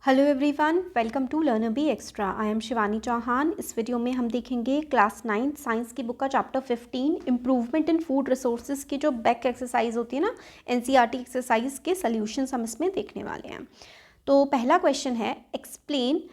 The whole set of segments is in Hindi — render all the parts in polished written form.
Hello everyone, welcome to learner B extra. I am Shivani Chauhan. इस वीडियो में हम देखेंगे क्लास 9 साइंस की बुक का chapter 15 improvement in food resources की जो बैक एक्सरसाइज होती है ना, एनसीईआरटी एक्सरसाइज के सॉल्यूशंस हम इसमें देखने वाले हैं। तो पहला क्वेश्चन है, explain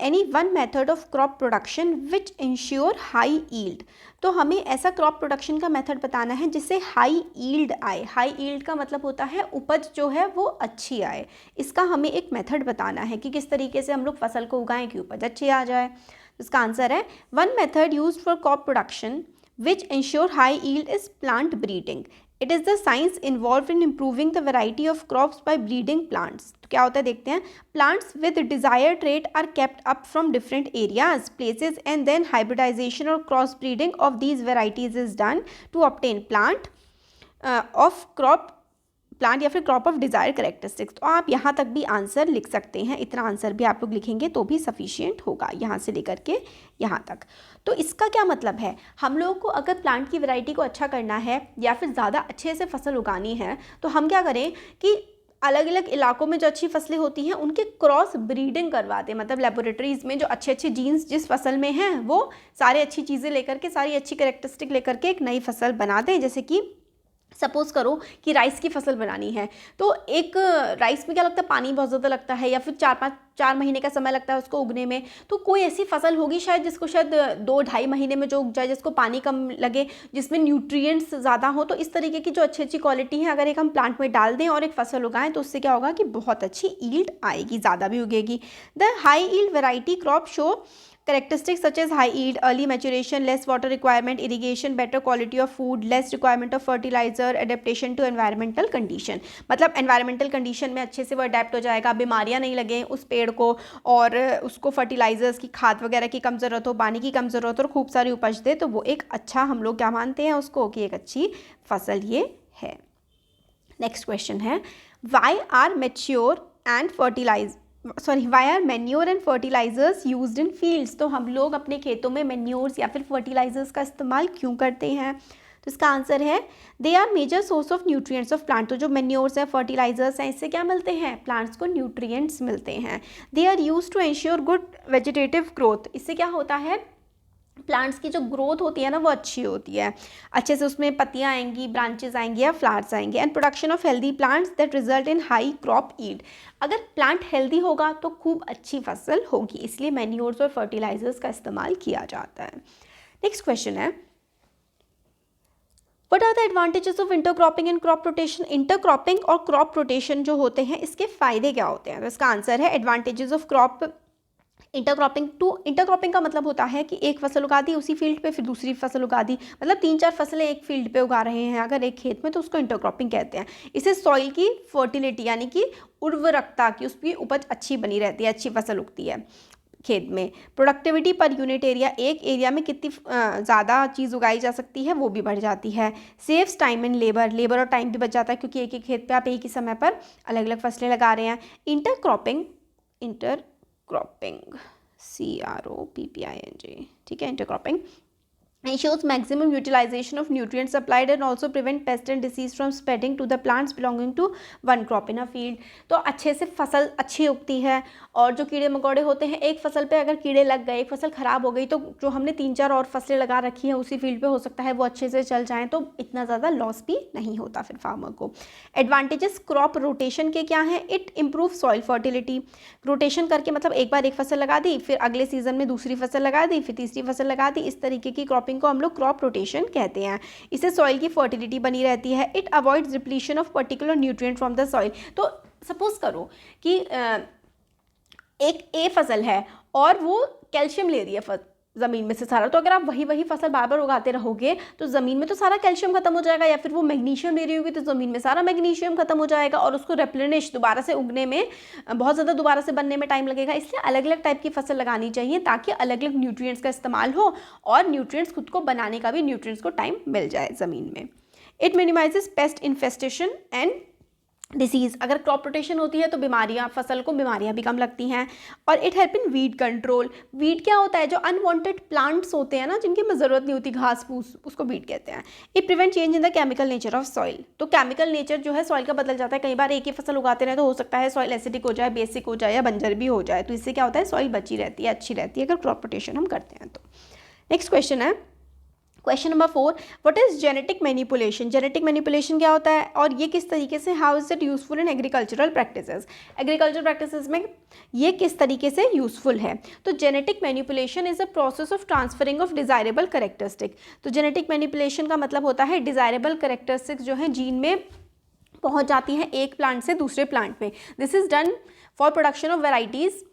any one method of crop production which ensure high yield. तो हमें ऐसा क्रॉप प्रोडक्शन का मेथड बताना है जिससे हाई यील्ड आए। हाई यील्ड का मतलब होता है उपज जो है वो अच्छी आए। इसका हमें एक मेथड बताना है कि किस तरीके से हम लोग फसल को उगाएं कि उपज अच्छी आ जाए। इसका आंसर है one method used for crop production which ensure high yield is plant breeding. It is the science involved in improving the variety of crops by breeding plants. तो क्या होता है देखते हैं। Plants with desired trait are kept up from different areas, places and then hybridization or cross breeding of these varieties is done to obtain plant या फिर क्रॉप ऑफ डिज़ायर करेक्टरिस्टिक्स। तो आप यहाँ तक भी आंसर लिख सकते हैं। इतना आंसर भी आप लोग लिखेंगे तो भी सफिशिएंट होगा, यहाँ से लेकर के यहाँ तक। तो इसका क्या मतलब है, हम लोगों को अगर प्लांट की वैरायटी को अच्छा करना है या फिर ज़्यादा अच्छे से फसल उगानी है तो हम क्या करें कि अलग अलग इलाकों में जो अच्छी फसलें होती हैं उनके क्रॉस ब्रीडिंग करवाते हैं। मतलब लेबोरेटरीज़ में जो अच्छे अच्छे जीन्स जिस फसल में हैं वो सारे अच्छी चीज़ें लेकर के, सारी अच्छी करेक्टरिस्टिक लेकर के एक नई फसल बना दें। जैसे कि सपोज़ करो कि राइस की फसल बनानी है तो एक राइस में क्या लगता है, पानी बहुत ज़्यादा लगता है या फिर 4 महीने का समय लगता है उसको उगने में। तो कोई ऐसी फसल होगी शायद जिसको शायद 2-2.5 महीने में जो उग जाए, जिसको पानी कम लगे, जिसमें न्यूट्रिएंट्स ज़्यादा हो। तो इस तरीके की जो अच्छी अच्छी क्वालिटी है अगर एक हम प्लांट में डाल दें और एक फसल उगाएं तो उससे क्या होगा कि बहुत अच्छी ईल्ड आएगी, ज़्यादा भी उगेगी। The high yield variety crop show characteristics such as high yield, early maturation, less water requirement, irrigation, better quality of food, less requirement of fertilizer, adaptation to environmental condition। मतलब environmental condition में अच्छे से वो अडेप्ट हो जाएगा, बीमारियां नहीं लगे उस पेड़ को और उसको फर्टिलाइजर्स की, खाद वगैरह की कम ज़रूरत हो, पानी की कम ज़रूरत हो और खूब सारी उपज दे। तो वो एक अच्छा, हम लोग क्या मानते हैं उसको कि एक अच्छी फसल ये है। नेक्स्ट क्वेश्चन है, why are manure and fertilisers used in fields. तो हम लोग अपने खेतों में मैन्योर्स या फिर फर्टिलाइजर्स का इस्तेमाल क्यों करते हैं। तो इसका आंसर है they are major source of nutrients of plant. तो जो मैन्योर्स हैं, फर्टिलाइजर्स हैं, इससे क्या मिलते हैं, प्लांट्स को न्यूट्रिएंट्स मिलते हैं। They are used to ensure good vegetative growth. इससे क्या होता है, प्लांट्स की जो ग्रोथ होती है ना वो अच्छी होती है, अच्छे से उसमें पत्तियां आएंगी, ब्रांचेस आएंगी या फ्लावर्स आएंगे। And production of healthy plants that result in high crop yield. अगर प्लांट हेल्दी होगा तो खूब अच्छी फसल होगी, इसलिए मैन्योर्स और फर्टिलाइजर्स का इस्तेमाल किया जाता है। नेक्स्ट क्वेश्चन है, what are the advantages of intercropping and crop rotation. Intercropping और क्रॉप रोटेशन जो होते हैं इसके फायदे क्या होते हैं। तो इसका आंसर है एडवांटेजेस ऑफ इंटरक्रॉपिंग का मतलब होता है कि एक फसल उगा दी उसी फील्ड पे, फिर दूसरी फसल उगा दी, मतलब 3-4 फसलें एक फील्ड पे उगा रहे हैं अगर एक खेत में, तो उसको इंटरक्रॉपिंग कहते हैं। इससे सॉइल की फर्टिलिटी यानी कि उर्वरकता की, उसकी उपज अच्छी बनी रहती है, अच्छी फसल उगती है खेत में। प्रोडक्टिविटी पर यूनिट एरिया, एक एरिया में कितनी ज़्यादा चीज़ उगाई जा सकती है वो भी बढ़ जाती है। सेव्स टाइम एंड लेबर और टाइम भी बच जाता है क्योंकि एक ही खेत पे आप एक ही समय पर अलग अलग फसलें लगा रहे हैं। इंटरक्रॉपिंग CROPPING, ठीक है, intercropping ensures maximum utilization of nutrients supplied and also prevent pest and disease from spreading to the plants belonging to one crop in a field। तो अच्छे से फसल अच्छी उगती है और जो कीड़े मकोड़े होते हैं, एक फसल पे अगर कीड़े लग गए, एक फसल ख़राब हो गई, तो जो हमने 3-4 और फसलें लगा रखी हैं उसी फील्ड पे हो सकता है वो अच्छे से चल जाएँ, तो इतना ज़्यादा लॉस भी नहीं होता फिर फार्मर को। एडवांटेजेस क्रॉप रोटेशन के क्या हैं, it improve soil fertility. Rotation करके मतलब एक बार एक फसल लगा दी, फिर अगले सीजन में दूसरी फसल लगा दी, फिर तीसरी फसल लगा दी, इस तरीके की क्रॉपिंग को हम लोग क्रॉप रोटेशन कहते हैं। इससे सॉइल की फर्टिलिटी बनी रहती है। It avoids depletion of particular nutrient from the soil. तो सपोज करो कि एक ए फसल है और वो कैल्शियम ले रही है ज़मीन में से सारा, तो अगर आप वही फसल बार बार उगाते रहोगे तो ज़मीन में तो सारा कैल्शियम खत्म हो जाएगा, या फिर वो मैग्नीशियम ले रही होगी तो ज़मीन में सारा मैग्नीशियम खत्म हो जाएगा और उसको रेप्लेनिश दोबारा से उगने में बहुत ज़्यादा, दोबारा से बनने में टाइम लगेगा। इसलिए अलग अलग टाइप की फसल लगानी चाहिए ताकि अलग अलग न्यूट्रिएंट्स का इस्तेमाल हो और न्यूट्रिएंट्स खुद को बनाने का भी न्यूट्रिएंट्स को टाइम मिल जाए ज़मीन में। It minimises paste infestation and disease, अगर क्रॉप रोटेशन होती है तो बीमारियां, फसल को बीमारियां भी कम लगती हैं। और it help in weed control. Weed क्या होता है? जो अनवांटेड प्लांट्स होते हैं ना, जिनकी हमें ज़रूरत नहीं होती, घास फूस, उसको वीड कहते हैं। It prevent change in the chemical nature of soil. तो केमिकल नेचर जो है सॉइल का बदल जाता है। कई बार एक ही फसल उगाते रहे तो हो सकता है सॉइल एसिडिक हो जाए, बेसिक हो जाए या बंजर भी हो जाए। तो इससे क्या होता है? सॉइल बची रहती है, अच्छी रहती है अगर क्रॉप रोटेशन हम करते हैं तो। नेक्स्ट क्वेश्चन है question number 4, what is genetic manipulation? Genetic manipulation क्या होता है और ये किस तरीके से, how is it useful in agricultural practices? Agriculture practices में ये किस तरीके से यूजफुल है? तो genetic manipulation is a process of transferring of desirable characteristic. तो जेनेटिक मैनिपुलेशन का मतलब होता है डिजायरेबल कैरेक्टरिस्टिक्स जो है जीन में पहुंच जाती हैं एक प्लांट से दूसरे प्लांट में। This is done for production of varieties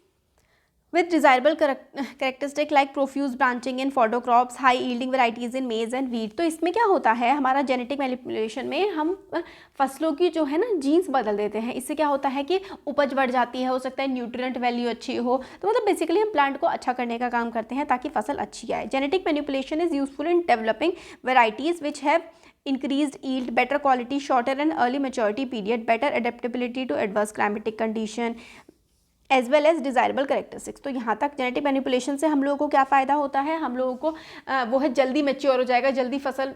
with desirable characteristic like profuse branching in fodder crops, high yielding varieties in maize and wheat। तो इसमें क्या होता है, हमारा जेनेटिक मैनिपुलेशन में हम फसलों की जो है ना जीन्स बदल देते हैं। इससे क्या होता है कि उपज बढ़ जाती है, हो सकता है न्यूट्रिएंट वैल्यू अच्छी हो। तो मतलब बेसिकली हम प्लांट को अच्छा करने का काम करते हैं ताकि फसल अच्छी आए। Genetic manipulation is useful in developing varieties which have increased yield, better quality, shorter and early maturity period, better adaptability to adverse climatic condition, as well as desirable characteristics. तो यहाँ तक जेनेटिक मैनिपुलेशन से हम लोगों को क्या फ़ायदा होता है? हम लोगों को वो है जल्दी मैच्योर हो जाएगा, जल्दी फसल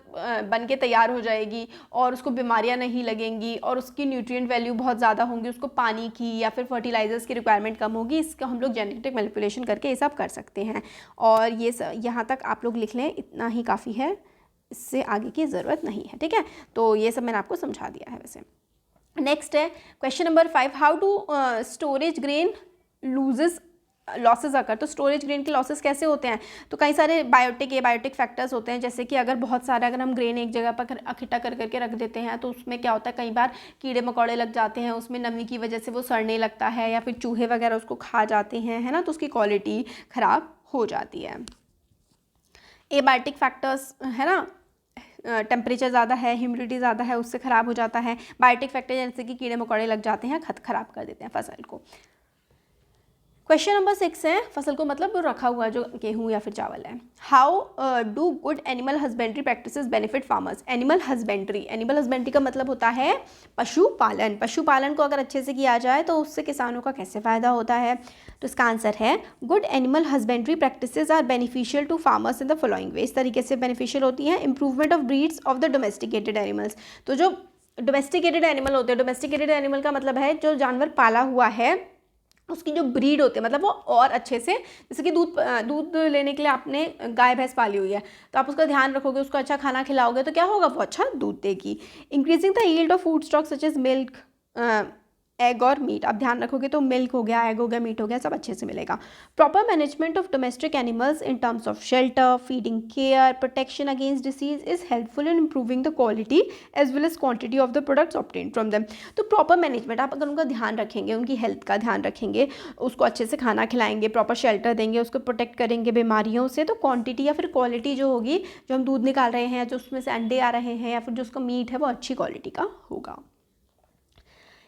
बन के तैयार हो जाएगी और उसको बीमारियाँ नहीं लगेंगी और उसकी न्यूट्रिएंट वैल्यू बहुत ज़्यादा होंगी, उसको पानी की या फिर फर्टिलाइजर्स की रिक्वायरमेंट कम होगी। इसका हम लोग जेनेटिक मैनिपुलेशन करके ये सब कर सकते हैं। और ये यहाँ तक आप लोग लिख लें, इतना ही काफ़ी है, इससे आगे की ज़रूरत नहीं है। ठीक है, तो ये सब मैंने आपको समझा दिया है। वैसे नेक्स्ट है question number 5, how to storage grain looses losses occur. तो स्टोरेज ग्रेन के लॉसेस कैसे होते हैं? तो कई सारे बायोटिक फैक्टर्स होते हैं, जैसे कि अगर बहुत सारे अगर हम ग्रेन एक जगह पर इकट्ठा कर करके रख देते हैं तो उसमें क्या होता है, कई बार कीड़े मकोड़े लग जाते हैं, उसमें नमी की वजह से वो सड़ने लगता है या फिर चूहे वगैरह उसको खा जाते हैं, है ना, तो उसकी क्वालिटी ख़राब हो जाती है। एबायोटिक फैक्टर्स है ना, टेम्परेचर ज़्यादा है, ह्यूमिडिटी ज़्यादा है, उससे ख़राब हो जाता है। बायोटिक फैक्टर जैसे कि कीड़े मकोड़े लग जाते हैं, ख़राब कर देते हैं फसल को। क्वेश्चन नंबर 6 है, फसल को मतलब रखा हुआ जो गेहूँ या फिर चावल है। How do good animal husbandry practices benefit farmers? Animal husbandry का मतलब होता है पशुपालन। पशुपालन को अगर अच्छे से किया जाए तो उससे किसानों का कैसे फ़ायदा होता है? तो इसका आंसर है good animal husbandry practices are beneficial to farmers in the following way. इस तरीके से बेनिफिशियल होती हैं। Improvement of breeds of the domesticated animals. तो जो डोमेस्टिकेटेड एनिमल होते हैं, डोमेस्टिकेटेड एनिमल का मतलब है जो जानवर पाला हुआ है उसकी जो ब्रीड होती है, मतलब वो और अच्छे से, जैसे कि दूध लेने के लिए आपने गाय भैंस पाली हुई है तो आप उसका ध्यान रखोगे, उसको अच्छा खाना खिलाओगे तो क्या होगा, वो अच्छा दूध देगी। Increasing the yield of food stock such as milk, egg और मीट। आप ध्यान रखोगे तो मिल्क हो गया, एग हो गया, मीट हो गया, सब अच्छे से मिलेगा। Proper management of domestic animals in terms of shelter, feeding care, protection against disease is helpful in improving the quality as well as quantity of the products obtain from them. तो प्रॉपर मैनेजमेंट, आप अगर उनका ध्यान रखेंगे, उनकी हेल्थ का ध्यान रखेंगे, उसको अच्छे से खाना खिलाएंगे, प्रॉपर शेल्टर देंगे, उसको प्रोटेक्ट करेंगे बीमारियों से, तो क्वांटिटी या फिर क्वालिटी जो होगी, जो हम दूध निकाल रहे हैं, जो उसमें से अंडे आ रहे हैं या फिर जो उसका मीट है, वो अच्छी क्वालिटी का होगा।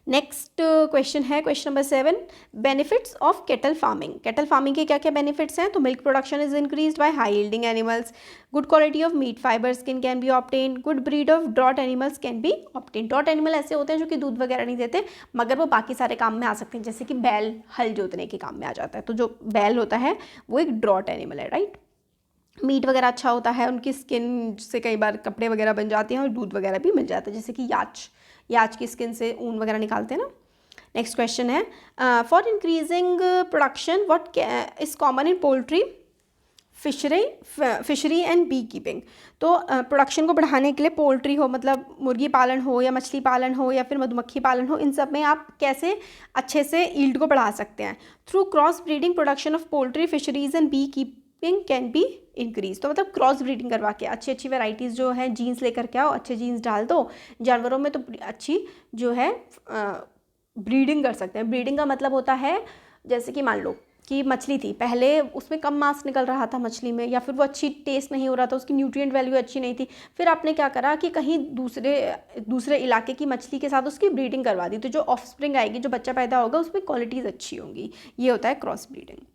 नेक्स्ट क्वेश्चन है question number 7, benefits of cattle farming. Cattle farming के क्या क्या बेनिफिट्स हैं? तो milk production is increased by high yielding animals, good quality of meat fibres can be obtain, good breed of draught animals can be obtain. Draught animal ऐसे होते हैं जो कि दूध वगैरह नहीं देते मगर वो बाकी सारे काम में आ सकते हैं, जैसे कि बैल हल जोतने के काम में आ जाता है, तो जो बैल होता है वो एक ड्रॉट एनिमल है, राइट। मीट वगैरह अच्छा होता है, उनकी स्किन से कई बार कपड़े वगैरह बन जाते हैं और दूध वगैरह भी मिल जाता है, जैसे कि याच की स्किन से ऊन वगैरह निकालते हैं ना। नेक्स्ट क्वेश्चन है, for increasing production what is common in poultry, fishery and bee keeping. तो प्रोडक्शन को बढ़ाने के लिए पोल्ट्री हो, मतलब मुर्गी पालन हो या मछली पालन हो या फिर मधुमक्खी पालन हो, इन सब में आप कैसे अच्छे से यील्ड को बढ़ा सकते हैं? Through cross breeding production of poultry, fisheries and bee keeping can be increase. तो मतलब क्रॉस ब्रीडिंग करवा के अच्छी अच्छी वेराइटीज़ जो है जीन्स लेकर के आओ, अच्छे जीन्स डाल दो जानवरों में, तो अच्छी जो है ब्रीडिंग कर सकते हैं। ब्रीडिंग का मतलब होता है जैसे कि मान लो कि मछली थी, पहले उसमें कम मांस निकल रहा था मछली में, या फिर वो अच्छी टेस्ट नहीं हो रहा था, उसकी न्यूट्रिएंट वैल्यू अच्छी नहीं थी, फिर आपने क्या करा कि कहीं दूसरे इलाके की मछली के साथ उसकी ब्रीडिंग करवा दी, तो जो ऑफस्प्रिंग आएगी, जो बच्चा पैदा होगा, उसमें क्वालिटीज़ अच्छी होंगी। ये होता है cross breeding.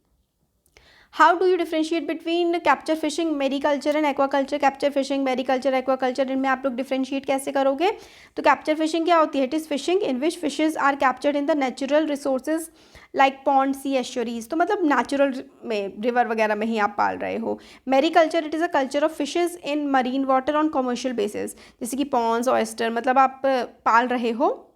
How do you differentiate between capture fishing, mariculture and aquaculture? Capture fishing, mariculture, aquaculture, इनमें आप लोग डिफ्रेंशिएट कैसे करोगे? तो कैप्चर फिशिंग क्या होती है? It is fishing in which fishes are captured in the natural resources like pond, sea, estuaries, तो मतलब नेचुरल में, रिवर वगैरह में ही आप पाल रहे हो। Mariculture, it is a culture of fishes in marine water on commercial basis, जैसे कि पॉन्ड्स, ऑयस्टर, मतलब आप पाल रहे हो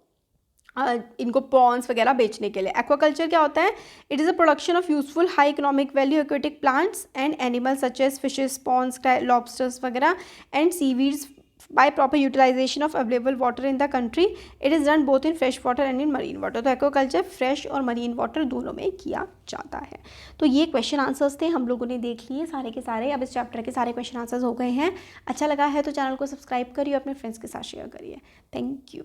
इनको पॉन्ड्स वगैरह बेचने के लिए। एक्वाकल्चर क्या होता है? It is a production of useful high economic value aquatic plants and animals such as fishes, ponds, lobsters वगैरह and seaweeds by proper utilization of available water in the country. It is done both in fresh water and in marine water. तो एक्वाकल्चर फ्रेश और मरीन वाटर दोनों में किया जाता है। तो ये क्वेश्चन आंसर्स थे, हम लोगों ने देख लिए सारे के सारे। अब इस चैप्टर के सारे क्वेश्चन आंसर्स हो गए हैं। अच्छा लगा है तो चैनल को सब्सक्राइब करिए, अपने फ्रेंड्स के साथ शेयर करिए। Thank you.